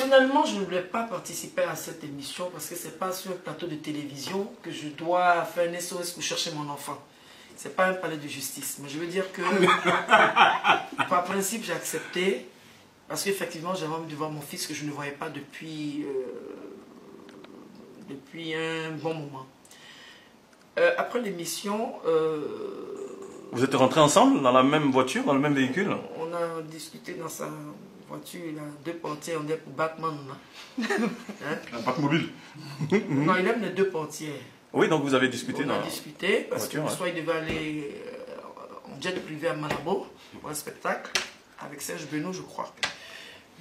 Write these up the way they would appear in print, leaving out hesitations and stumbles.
Personnellement, je ne voulais pas participer à cette émission parce que ce n'est pas sur un plateau de télévision que je dois faire un SOS pour chercher mon enfant. Ce n'est pas un palais de justice. Mais je veux dire que, par principe, j'ai accepté parce qu'effectivement, j'avais envie de voir mon fils que je ne voyais pas depuis un bon moment. Après l'émission... Vous êtes rentrés ensemble dans la même voiture, dans le même véhicule? On a discuté dans sa voiture, il a 2 portières, on est pour Batman. Hein? Un Batmobile. Non, il aime les 2 portières. Oui, donc vous avez discuté. On a discuté parce voiture, que le soir il devait aller en jet privé à Malabo pour un spectacle avec Serge Benoît, je crois.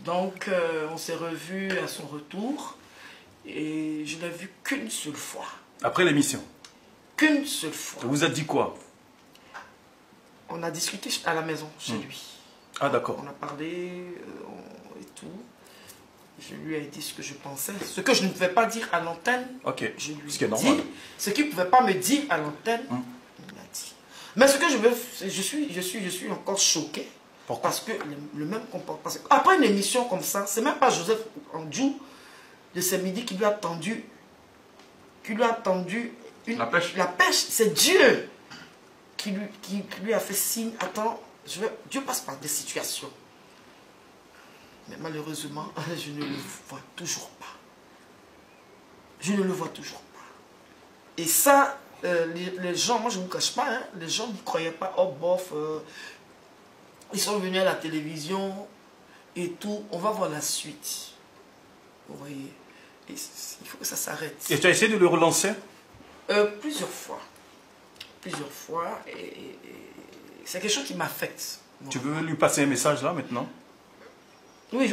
Donc on s'est revus à son retour et je l'ai vu qu'une seule fois. Après l'émission? Qu'une seule fois. Vous a dit quoi? On a discuté à la maison, chez lui. Ah d'accord. On a parlé et tout. Je lui ai dit ce que je pensais. Ce que je ne pouvais pas dire à l'antenne, je lui ai dit. Ce qu'il ne pouvait pas me dire à l'antenne, il m'a dit. Mais ce que je veux, je suis encore choqué. Pourquoi? Parce que le même comportement. Après une émission comme ça, c'est même pas Joseph Andjou de ce midi qui lui a tendu la pêche. La pêche, c'est Dieu qui lui a fait signe. Attends, Dieu passe par des situations. Mais malheureusement, je ne le vois toujours pas. Je ne le vois toujours pas. Et ça, les gens, moi je ne vous cache pas, hein, les gens n'y croyaient pas. Oh bof, ils sont venus à la télévision et tout. On va voir la suite. Vous voyez, et il faut que ça s'arrête. Et tu as essayé de le relancer? Plusieurs fois. Plusieurs fois. Et c'est quelque chose qui m'affecte. Tu veux lui passer un message là maintenant? Oui,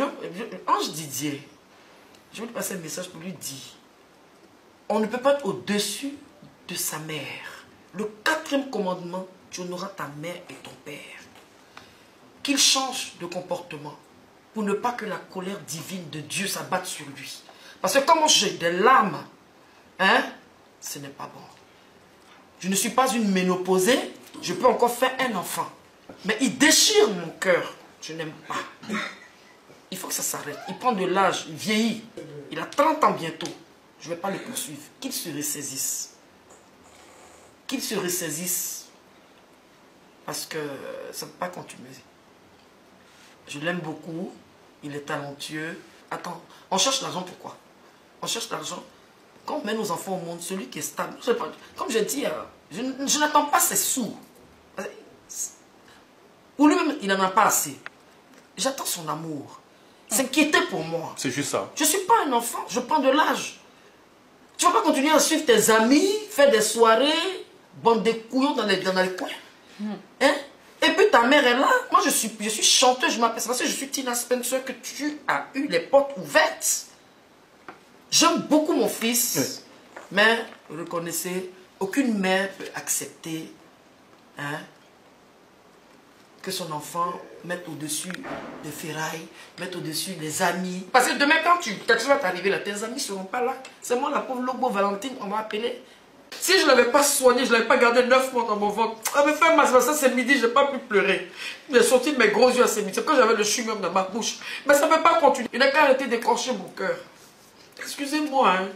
Ange Didier, je veux lui passer un message pour lui dire, on ne peut pas être au-dessus de sa mère. Le 4e commandement, tu honoreras ta mère et ton père. Qu'il change de comportement pour ne pas que la colère divine de Dieu s'abatte sur lui. Parce que comme j'ai des larmes, hein, ce n'est pas bon. Je ne suis pas une ménopausée, je peux encore faire un enfant. Mais il déchire mon cœur, je n'aime pas. Il faut que ça s'arrête. Il prend de l'âge, il vieillit. Il a 30 ans bientôt. Je ne vais pas le poursuivre. Qu'il se ressaisisse. Qu'il se ressaisisse. Parce que ça ne peut pas continuer. Je l'aime beaucoup. Il est talentueux. Attends, on cherche l'argent pourquoi? On cherche l'argent. Quand on met nos enfants au monde, celui qui est stable. Comme j'ai dit, je n'attends pas ses sous. Ou lui-même, il n'en a pas assez. J'attends son amour. S'inquiéter pour moi. C'est juste ça. Je ne suis pas un enfant, je prends de l'âge. Tu ne vas pas continuer à suivre tes amis, faire des soirées, bande des couillons dans les coins. Hein? Et puis ta mère est là. Moi, je suis chanteuse, je m'appelle parce que je suis Tina Spencer, que tu as eu les portes ouvertes. J'aime beaucoup mon fils, oui. Mais reconnaissez, aucune mère peut accepter que son enfant mette au-dessus des ferrailles, mette au-dessus des amis. Parce que demain, quand quelque chose va t'arriver là, tes amis ne seront pas là. C'est moi, la pauvre Lobo Valentine, on m'a appelé. Si je ne l'avais pas soigné, je ne l'avais pas gardé 9 mois dans mon ventre. Elle me fait mal, ça c'est midi, je n'ai pas pu pleurer. J'ai sorti de mes gros yeux à ce midi. C'est quand j'avais le chewing-gum dans ma bouche. Mais ça ne peut pas continuer. Il n'a qu'à arrêter d'écorcher mon cœur. Excusez-moi, hein.